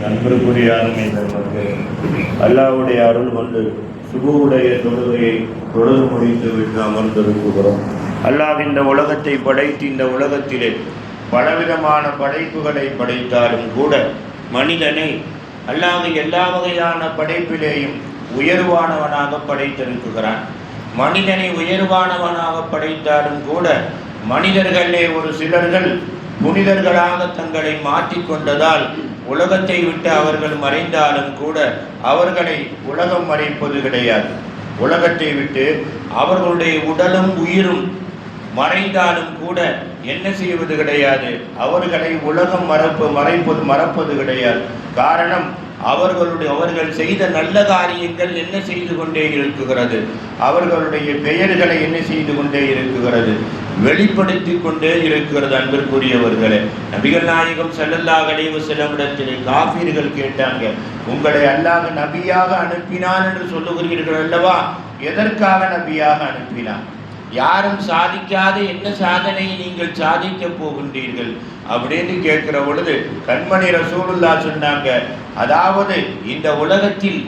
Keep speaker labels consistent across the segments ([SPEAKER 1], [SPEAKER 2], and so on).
[SPEAKER 1] நண்பருக்குரிய அல்லாஹ்வுடைய அருள் கொண்டு சுபுவுடைய தொழுகையை தொழுது முடித்து விட்டு அமர்ந்திருக்கிறோம். அல்லாஹ் இந்த உலகத்தை படைத்து இந்த உலகத்திலே பலவிதமான படைப்புகளை படைத்தாலும் கூட மனிதனை அல்லாஹ் எல்லா வகையான படைப்பிலேயும் உயர்வானவனாக படைத்திருக்கிறான். மனிதனை உயர்வானவனாக படைத்தாலும் கூட மனிதர்களே ஒரு சிலர்கள் புனிதர்களாக தங்களை மாற்றிக்கொண்டதால் உலகத்தை விட்டு அவர்கள் மறைந்தாலும் கூட அவர்களை உலகம் மறைப்பது கிடையாது. உலகத்தை விட்டு அவர்களுடைய உடலும் உயிரும் மறைந்தாலும் கூட என்ன செய்வது கிடையாது, அவர்களை உலகம் மறப்பது கிடையாது. காரணம், அவர்கள் செய்த நல்ல காரியங்கள் என்ன செய்து கொண்டே இருக்கிறது, அவர்களுடைய பெயர்களை என்ன செய்து கொண்டே இருக்கிறது, வெளிப்படுத்தி கொண்டே இருக்கிறது. அன்பிற்குரியவர்களே, நபிகள் நாயகம் ஸல்லல்லாஹு அலைஹி வஸல்லம் இடத்திலே காஃபிர்கள் கேட்டாங்க, உங்களை அல்லாஹ் நபியாக அனுப்பினான் என்று சொல்லுகிறீர்கள் அல்லவா, எதற்காக நபியாக அனுப்பினான்? யாரும் சாதிக்காத என்ன சாதனையை நீங்கள் சாதிக்க போகின்றீர்கள் அப்படின்னு கேட்கிற பொழுது கண்மணி ரசூலுல்லாஹ் சொன்னாங்க, அதாவது இந்த உலகத்தில்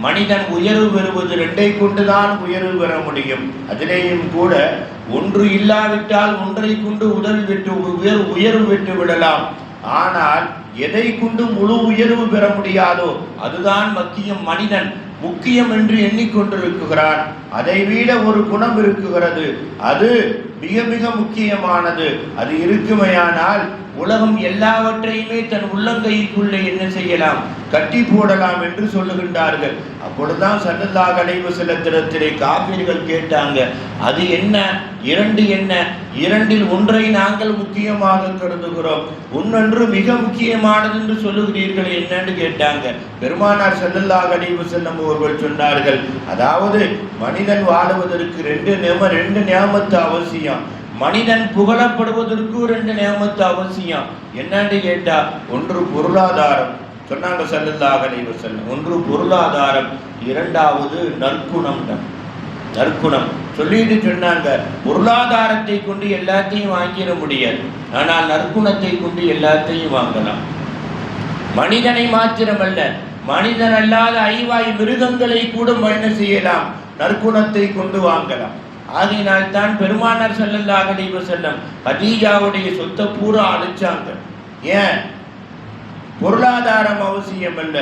[SPEAKER 1] மனிதன் உயர்வு பெறுவது ரெண்டை கொண்டுதான் உயர்வு பெற முடியும். அதிலேயும் கூட ஒன்று இல்லாவிட்டால் ஒன்றை கொண்டு உயர்வு பெற்று விடலாம். ஆனால் எதை கொண்டு முழு உயர்வு பெற முடியாதோ அதுதான் மனிதன் முக்கியம் என்று எண்ணிக்கொண்டிருக்கிறான். அதை விட ஒரு குணம் இருக்குகிறது, அது மிக மிக முக்கியமானது. அது இருக்குமையானால் உலகம் எல்லாவற்றையுமே தன் உள்ளங்கைக்குள்ளே என்ன செய்யலாம், கட்டி போடலாம் என்று சொல்லுகின்றார்கள். அப்பொழுதுதான் ஸல்லல்லாஹு அலைஹி வஸல்லத்திலே காஃபிர்கள் கேட்டாங்க, அது என்ன, இரண்டு என்ன, இரண்டில் ஒன்றை நாங்கள் முக்கியமாக கருதுகிறோம், ஒன்னொன்று மிக முக்கியமானது என்று சொல்லுகிறீர்கள் என்னன்னு கேட்டாங்க. பெருமானார் ஸல்லல்லாஹு அலைஹி வஸல்லம் அவர்கள் சொன்னார்கள், அதாவது மனிதன் வாழுவதற்கு ரெண்டு நியாமத்து அவசியம். மனிதன் புகழப்படுவதற்கு ரெண்டு நியாமத்து அவசியம். என்னன்னு கேட்டா, ஒன்று பொருளாதாரம் சொன்னாங்க ஸல்லல்லாஹு அலைஹி வஸல்லம், ஒன்று பொருளாதாரம், இரண்டாவது நற்குணம். நற்குணம் சொல்லிட்டு சொன்னாங்க, பொருளாதாரத்தை கொண்டு எல்லாத்தையும் வாங்கிட முடியாது, ஆனால் நற்குணத்தை கொண்டு எல்லாத்தையும் வாங்கலாம். மனிதனை மாத்திரமல்ல, மனிதன் அல்லாத ஐவாய் மிருகங்களை கூட என்ன செய்யலாம், நற்குணத்தை கொண்டு வாங்கலாம். ஆகையினால் தான் பெருமானார் ஸல்லல்லாஹு அலைஹி வஸல்லம் கதீஜாவுடைய சொத்தை பூரா அழிச்சாங்க. ஏன்? பொருளாதாரம் அவசியம் அல்ல,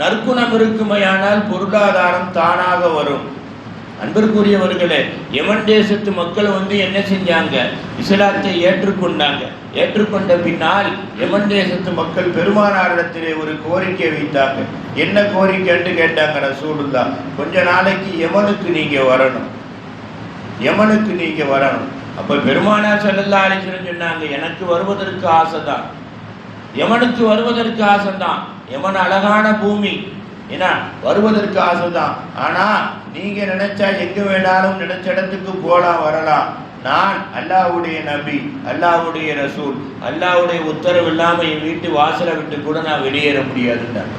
[SPEAKER 1] நற்குணம் இருக்குமையானால் பொருளாதாரம் தானாக வரும். அன்பிற்குரியவர்களே, யமன் தேசத்து மக்கள் என்ன செஞ்சாங்க, இஸ்லாத்தை ஏற்றுக்கொண்டாங்க. ஏற்றுக்கொண்ட பின்னால் யமன் தேசத்து மக்கள் பெருமானாரிடத்திலே ஒரு கோரிக்கை வைத்தாங்க. என்ன கோரிக்கைன்னு கேட்டாங்க ரசூலுல்லாஹ், கொஞ்ச நாளைக்கு யமனுக்கு நீங்க வரணும், யமனுக்கு நீங்க வரணும். அப்ப பெருமானார் ஸல்லல்லாஹு அலைஹி வஸல்லம் சொன்னாங்க, எனக்கு வருவதற்கு ஆசைதான், யமனுக்கு வருவதற்கு ஆசைதான். யமன் அழகான பூமி, ஏன்னா வருவதற்கு ஆசைதான். ஆனா நீங்க நினைச்சா எங்க வேணாலும் நினைச்ச இடத்துக்கு போலாம் வரலாம். நான் அல்லாஹ்வுடைய நபி, அல்லாஹ்வுடைய ரசூல், அல்லாஹ்வுடைய உத்தரவு இல்லாம என் வீட்டு வாசலை விட்டு கூட நான் வெளியேற முடியாதுன்றாங்க.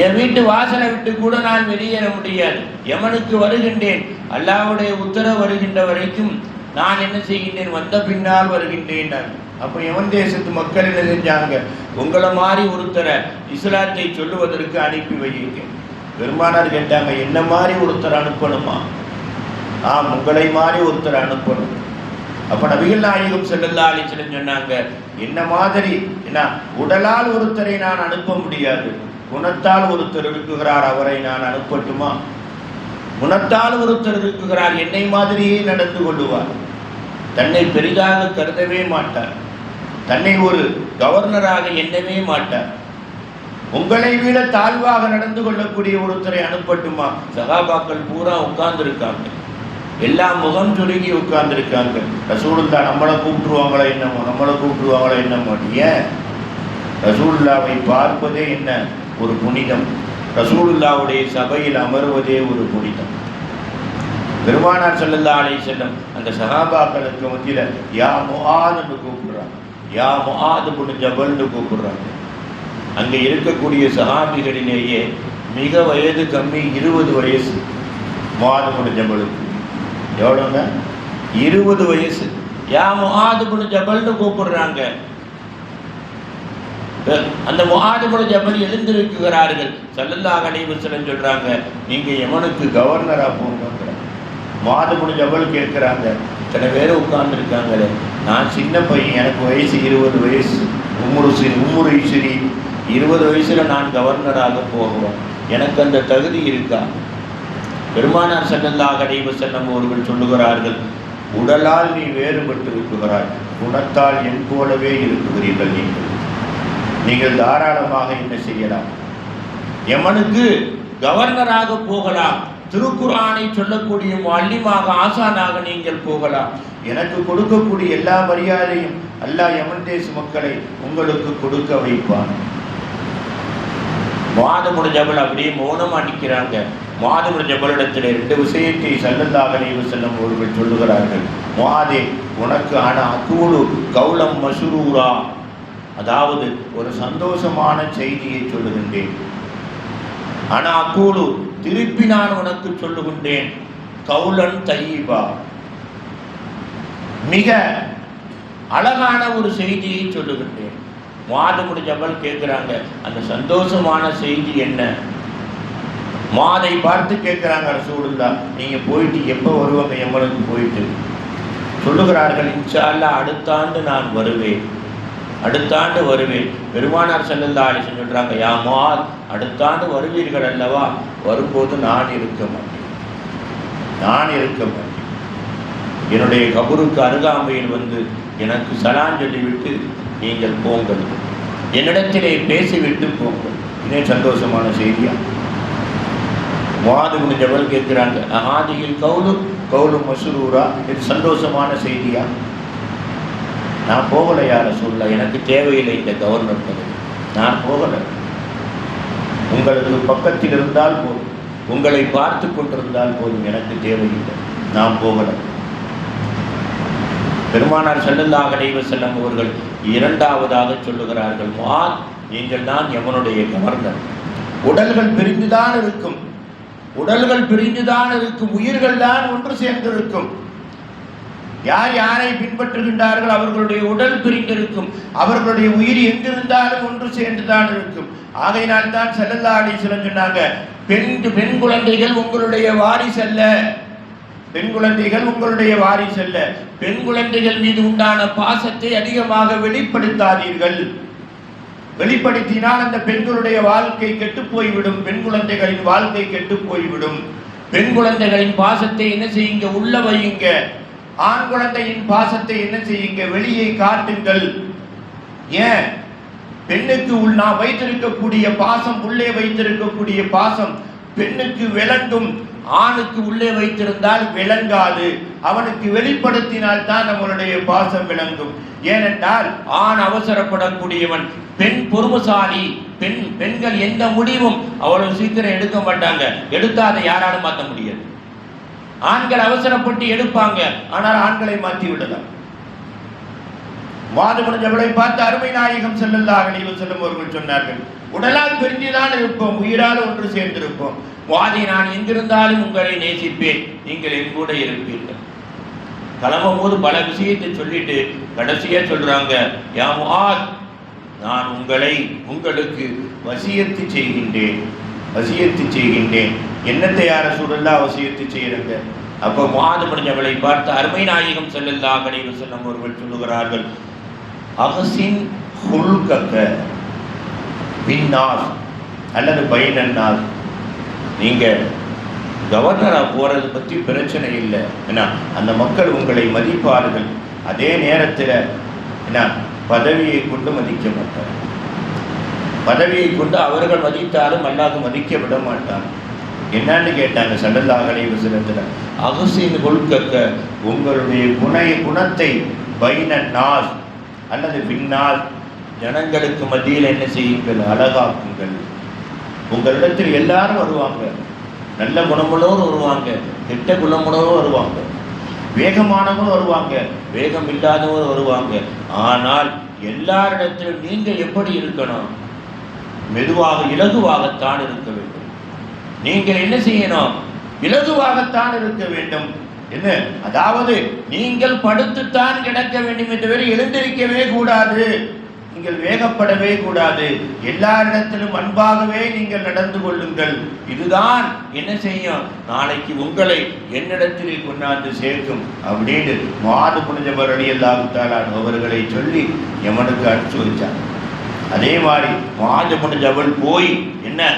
[SPEAKER 1] என் வீட்டு வாசலை விட்டு கூட நான் வெளியேற முடியாது. யமனுக்கு வருகின்றேன், அல்லாஹ்வுடைய உத்தரவு வருகின்ற வரைக்கும் நான் என்ன செய்கின்றேன், வந்த பின்னால் வருகின்றேன். அப்போ யமன் தேசத்து மக்கள் என்ன செஞ்சாங்க, உங்களை மாதிரி ஒருத்தரை இஸ்லாத்தை சொல்லுவதற்கு அனுப்பி வைக்க. பெருமானார் கேட்டாங்க, என்ன மாதிரி ஒருத்தர் அனுப்பணுமா? ஆம், உங்களை மாதிரி ஒருத்தர் அனுப்பணும். அப்ப நபிகள் நாயகம் ஸல்லல்லாஹு அலைஹி வஸல்லம் சொன்னாங்க, என்ன மாதிரி, என்ன உடலால் ஒருத்தரை நான் அனுப்ப முடியாது, குணத்தால் ஒருத்தர் இருக்குகிறார், அவரை நான் அனுப்பட்டுமா? குணத்தால் ஒருத்தர் இருக்குகிறார், என்னை மாதிரியே நடந்து கொள்ளுவார், தன்னை பெரிதாக கருதவே மாட்டார், தன்னை ஒரு கவர்னராக எண்ணவே மாட்டார், உங்களை விட தாழ்வாக நடந்து கொள்ளக்கூடிய ஒருத்தரை அனுப்பட்டுமா? சகாபாக்கள் பூரா உட்கார்ந்துருக்காங்க, எல்லாம் முகம் சுருங்கி உட்கார்ந்துருக்காங்க. ரசூலுல்லாஹ் நம்மளை கூப்பிட்டுருவாங்களா என்னமோ. ஏன்? ரசூலுல்லாவை பார்ப்பதே என்ன ஒரு புனிதம், ரசூலுல்லாவுடைய சபையில் அமர்வதே ஒரு புனிதம். பெருமானார் ஸல்லல்லாஹு அலைஹி வஸல்லம் அந்த சஹாபாக்களுக்கு மத்தியில யா முஆத்னு கூப்பிடுறாங்க, யா முஆத் இப்னு ஜபல்னு கூப்பிடுறாங்க. அங்கே இருக்கக்கூடிய சஹாபிகளிலேயே மிக வயது கம்மி 20 வயசு. முஆத் இப்னு ஜபலுக்கு எவ்வளோங்க? 20 வயசு. யா முஆத் இப்னு ஜபல்னு கூப்பிடுறாங்க. அந்த முஆது இப்னு ஜபல் எழுந்திருக்கிறார்கள். ஸல்லல்லாஹு அலைஹி வஸல்லம் சொல்றாங்க, நீங்க யமனுக்கு கவர்னரா போங்கங்கறாங்க. முஆது இப்னு ஜபல் கேட்கிறாங்க, இத்தனை பேர் உட்கார்ந்துருக்காங்களே, நான் சின்ன பையன், எனக்கு வயசு 20 வயசு, உம்முரு 20 வயசுல நான் கவர்னராக போகிறோம், எனக்கு அந்த தகுதி இருக்கா? பெருமானார் ஸல்லல்லாஹு அலைஹி வஸல்லம் அவர்கள் சொல்லுகிறார்கள், உடலால் நீ வேறுபட்டு இருக்கிறாய், குணத்தால் என் போலவே இருக்கிறீர்கள். நீங்கள் தாராளமாக என்ன செய்யலாம், யமனுக்கு கவர்னராக போகலாம், திருக்குர்ஆனை சொல்லக்கூடிய முஅல்லிமாக ஆசானாக நீங்கள் போகலாம். எனக்கு கொடுக்கக்கூடிய எல்லா மரியாதையும் அல்லாஹ் யமன் தேச மக்களை உங்களுக்கு கொடுக்க வைப்பான். முஆது இப்னு ஜபல் அப்படியே மௌனமா நிற்கிறாங்க. முஆது இப்னு ஜபலிடத்தில் 2 விஷயத்தை ஸல்லல்லாஹு அலைஹி வஸல்லம் அவர்கள் சொல்லுகிறார்கள். முஆதே, உனக்கு அக்கூலு கௌலம் மஸ்ரூரா, அதாவது ஒரு சந்தோஷமான செய்தியை சொல்லுகின்றேன். அக்கூலு, திருப்பி நான் உனக்கு சொல்லுகின்றேன், கௌலன் தய்யிபா, மிக அழகான ஒரு செய்தியை சொல்லுகின்றேன். முஆது இப்னு ஜபல் கேட்கிறாங்க, அந்த சந்தோஷமான செய்தி என்ன? முஆதை பார்த்து கேட்கிறாங்க ரசூலுல்லாஹ், நீங்க போயிட்டு எப்போ வருவாங்க யமனுக்கு? போயிட்டு சொல்லுகிறார்கள், இன்ஷா அல்லாஹ் அடுத்த ஆண்டு நான் வருவேன், அடுத்த ஆண்டு வருவேன். பெருமானார் ஸல்லல்லாஹு அலைஹி வஸல்லம் சொல்றாங்க, யா முஆத், அடுத்த ஆண்டு வருவீர்கள் அல்லவா, வரும்போது நான் இருக்க மாட்டேன், நான் இருக்க மாட்டேன். என்னுடைய கபருக்கு அருகாமையில் வந்து எனக்கு சலாம் சொல்லிவிட்டு நீங்கள் போங்கள், என்னிடத்திலே பேசிவிட்டு போங்கள். இதே சந்தோஷமான செய்தியா? முஆது இப்னு ஜபல் கேட்கிறாங்க, அஹாதியில் கௌலு மஸ்ரூரா, இது சந்தோஷமான செய்தியா? நான் போகலை யா ரசூலுல்லாஹ், எனக்கு தேவையில்லை இந்த கவர்னர் பதவி, நான் போகலை. உங்களுக்கு பக்கத்தில் இருந்தால் போதும், உங்களை பார்த்து கொண்டிருந்தால் போதும், எனக்கு தேவையில்லை, நான் போகலை. பெருமானார் ஸல்லல்லாஹு அலைஹி வஸல்லம் அவர்கள் இரண்டாவதாக சொல்லுகிறார்கள், முஆத், நீங்கள் தான் யமனுடைய கவர்னர். உடல்கள் பிரிந்துதான் இருக்கும், உடல்கள் பிரிந்துதான் இருக்கும், உயிர்கள் தான் ஒன்று சேர்ந்திருக்கும். யார் யாரை பின்பற்றுகின்றார்கள் அவர்களுடைய உடல் பிரிந்திருக்கும், அவர்களுடைய உயிர் எங்கிருந்தாலும் ஒன்று சேர்ந்துதான் இருக்கும். ஆகையினால் தான் ஸல்லல்லாஹு அலைஹி வஸல்லம் சொன்னாங்க, பெண் குழந்தைகள் உங்களுடைய வாரிசு அல்ல, பெண் குழந்தைகள் உங்களுடைய வாரிசு அல்ல. பெண் குழந்தைகள் மீது உண்டான பாசத்தை அதிகமாக வெளிப்படுத்தாதீர்கள். வெளிப்படுத்தினால் அந்த பெண்களுடைய வாழ்க்கை கெட்டு போய்விடும், பெண் குழந்தைகளின் வாழ்க்கை கெட்டு போய்விடும். பெண் குழந்தைகளின் பாசத்தை என்ன செய்யுங்க, உள்ள வையுங்க. ஆண் குழந்தையின் பாசத்தை என்ன செய்யுங்க, வெளியே காட்டுங்கள். ஏன்? பெண்ணுக்கு நான் வைத்திருக்கக்கூடிய பாசம், உள்ளே வைத்திருக்கக்கூடிய பாசம் பெண்ணுக்கு விளங்கும், ஆணுக்கு உள்ளே வைத்திருந்தால் விளங்காது. அவனுக்கு வெளிப்படுத்தினால் தான் நம்மளுடைய பாசம் விளங்கும். ஏனென்றால் ஆண் அவசரப்படக்கூடியவன், பெண் பொறுமைசாலி. பெண்கள் எந்த முடிவும் அவ்வளவு சீக்கிரம் எடுக்க மாட்டாங்க, எடுத்தா அதை யாராலும் மாற்ற முடியாது. ஆண்கள் அவசரப்பட்டு எடுப்பாங்க, ஆனால் ஆண்களை மாற்றி விடலாம். முஆது இப்னு ஜபலை பார்த்து அருமை நாயகம் ஸல்லல்லாஹு அலைஹி வஸல்லம் அவர்கள் சொன்னார்கள், உடலால் பிரிந்துதான் இருப்போம், உயிரால் ஒன்று சேர்ந்திருப்போம். முஆதே, நான் எங்கிருந்தாலும் உங்களை நேசிப்பேன், நீங்கள் என் கூட இருப்பீர்கள். கிளம்பும் போது பல விஷயத்தை சொல்லிட்டு கடைசியா சொல்றாங்க, யா முஆத், நான் உங்களுக்கு வசியத்து செய்கின்றேன், வசியத்து செய்கின்றேன். என்னத்தை யா ரசூலுல்லாஹ் வசியத்து செய்யறங்க? அப்போ முஆது இப்னு ஜபலை பார்த்து அருமை நாயகம் ஸல்லல்லாஹு அலைஹி வஸல்லம் அவர்கள் சொல்லுகிறார்கள், அஹ்சின் ஹுல்கக பின்னாஸ் அல்லது பைனன்னாஸ். நீங்கள் கவர்னராக போகிறது பற்றி பிரச்சனை இல்லை, ஏன்னா அந்த மக்கள் உங்களை மதிப்பார்கள். அதே நேரத்தில் என்ன, பதவியை கொண்டு மதிக்க மாட்டார், பதவியை கொண்டு அவர்கள் மதித்தாலும் அல்லாஹ் மதிக்க விட மாட்டார். என்னன்னு கேட்டாங்க ஸல்லல்லாஹு அலைஹி வஸல்லம், அஹ்சின் ஹுல்கக, உங்களுடைய குணத்தை பைனன்னாஸ் அல்லது பின்னாஸ், ஜனங்களுக்கு மத்தியில் என்ன செய்யுங்கள், அழகாக்குங்கள். உங்களிடத்தில் எல்லாரும் வருவாங்க, நல்ல குணமுள்ளவரும் வருவாங்க, கெட்ட குணமுள்ளவரும் வருவாங்க, வேகமானவரும் வருவாங்க, வேகம் இல்லாதவரும் வருவாங்க. ஆனால் எல்லாரிடத்திலும் நீங்க எப்படி இருக்கணும், மெதுவாக இலகுவாகத்தான் இருக்க வேண்டும். நீங்கள் என்ன செய்யணும், இலகுவாகத்தான் இருக்க வேண்டும். என்ன, அதாவது நீங்கள் படுத்துத்தான் கிடக்க வேண்டும், தவிர எழுந்திருக்கவே கூடாது. நீங்கள் வேகப்படவே கூடாது, எல்லாரிடத்திலும் அன்பாகவே நீங்கள் நடந்து கொள்ளுங்கள். இதுதான் என்ன செய்யும், நாளைக்கு உங்களை என்னிடத்திலே கொண்டாந்து சேர்க்கும் அப்படின்னு முஆது பின் ஜபல் ரலியல்லாஹு தஆலா அவர்களை சொல்லி யமனுக்கு அனுப்பிச்சு வச்சாங்க. அதே மாதிரி முஆது பின் ஜபல் போய் என்ன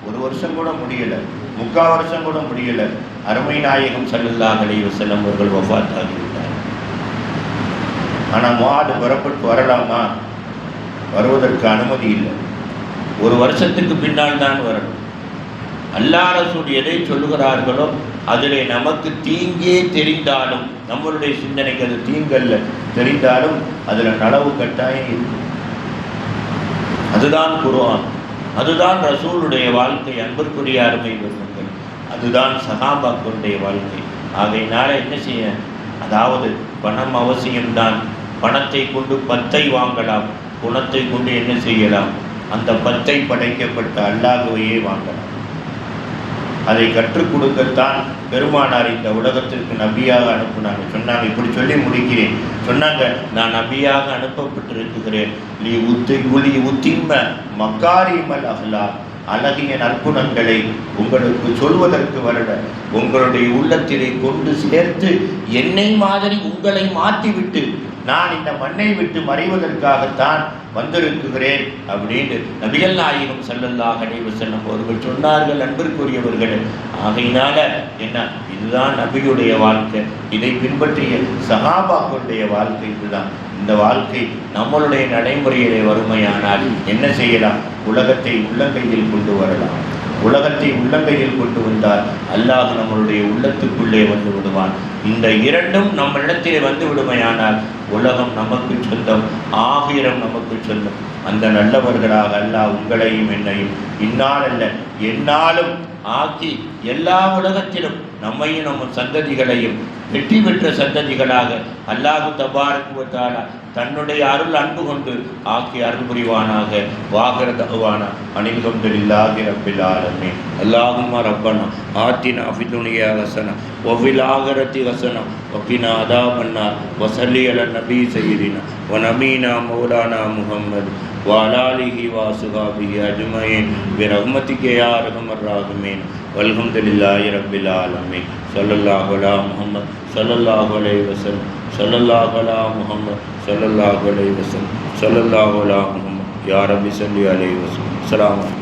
[SPEAKER 1] ஒரு வருஷம் கூட முடியல, 3/4 வருஷம் கூட முடியல, அருமை நாயகம் ஸல்லல்லாஹு அலைஹி வஸல்லம் அவர்கள் வஃபாத் ஆகிவிட்டார். ஆனால் முஆது புறப்பட்டு வரலாமா? வருவதற்கு அனுமதி இல்லை. ஒரு வருஷத்துக்கு பின்னால் தான் வரணும். அல்லாஹ் ரசூல் எதை சொல்லுகிறார்களோ அதிலே நமக்கு தீங்கே தெரிந்தாலும், நம்மளுடைய சிந்தனைக்கு அது தீங்கல்ல தெரிந்தாலும் அதில் நலவு கட்டாயம் இருக்கும். அதுதான் குர்ஆன், அதுதான் ரசூலுடைய வாழ்க்கை. அன்பிற்குரிய அருமை பெருமக்கள், அதுதான் சஹாபாக்களுடைய வாழ்க்கை. ஆகையினால என்ன செய்ய, அதாவது பணம் அவசியம்தான். பணத்தை கொண்டு 10ஐ வாங்கலாம், குணத்தை கொண்டு என்ன செய்யலாம், அந்த 10ஐ படைக்கப்பட்ட அல்லாஹ்வையே வாங்கலாம். அதை கற்றுக் கொடுக்கத்தான் பெருமானார் இந்த உலகத்திற்கு நபியாக அனுப்புனாங்க. சொன்னாங்க, இப்படி சொல்லி முடிக்கிறேன், சொன்னாங்க, நான் நபியாக அனுப்பப்பட்டிருக்கிறேன் உத்திம்ம மக்காரிமல் அஹ்லாக், அழகிய நற்குணங்களை உங்களுக்கு சொல்வதற்கு வரல, உங்களுடைய உள்ளத்திலே கொண்டு சேர்த்து என்னை மாதிரி உங்களை மாற்றிவிட்டு நான் இந்த மண்ணை விட்டு மறைவதற்காகத்தான் வந்திருக்கிறேன் அப்படின்னு நபிகள் நாயகம் ஸல்லல்லாஹு அலைஹி வஸல்லம் அவர்கள் சொன்னார்கள். அன்பிற்குரியவர்களே, ஆகையினால என்ன, இதுதான் நபியுடைய வாழ்க்கை. இதை பின்பற்றிய சஹாபாக்களுடைய வாழ்க்கை இதுதான். இந்த வாழ்க்கை நம்மளுடைய நடைமுறையிலே வறுமையானால் என்ன செய்யலாம், உலகத்தை உள்ளங்கையில் கொண்டு வரலாம். உலகத்தை உள்ளங்கையில் கொண்டு வந்தால் அல்லாஹ் நம்மளுடைய உள்ளத்துக்குள்ளே வந்து விடுவான். இந்த இரண்டும் நம்மளிடத்திலே வந்து விடுமையானால் உலகம் நமக்கு சொந்தம், ஆகிரம் நமக்கு சொந்தம். அந்த நல்லவர்களாக அல்லாஹ் உங்களையும் என்னையும் இந்நாள் அல்ல எந்நாளும் ஆக்கி எல்லா உலகத்திலும் நம்மையும் நம்ம சந்ததிகளையும் வெற்றி பெற்ற சந்ததிகளாக அல்லாஹ் தபாரக் வ தஆலா தன்னுடைய அருள் அன்பு கொண்டு ஆக்கி அருள் புரிவானாக. வாகிர தஅவானா அனில் ஹம்துலில்லாஹி ரப்பில் ஆலமீன். அல்லாஹும்ம ரப்பனா ஆத்தினா ஃபித் துன்யா ஹஸனா வ ஃபில் ஆகிரத்தி ஹஸனா வ கினா அஸாபன் நார் வ ஸல்லி அலா நபி சய்யிதினா வ நபீனா மௌலானா முஹம்மது வ அலா ஆலிஹி வ அஸ்ஹாபிஹி அஜ்மஈன் பிரஹ்மதிக யா அர்ஹமர் ராஹிமீன். வல்ஹம்துலில்லாஹி ரப்பில் ஆலமீன். ஸல்லல்லாஹு அலா முஹம்மத் ஸல்லல்லாஹு அலைஹி வஸல்லம் ஸல்லல்லாஹு அலா முஹம்மத் ஸல்லல்லாஹு அலைஹி வஸல்லம் ஸல்லல்லாஹு அலா முஹம்மத் யா ரப்பி ஸல்லி அலைஹி வஸல்லம். அஸ்ஸலாமு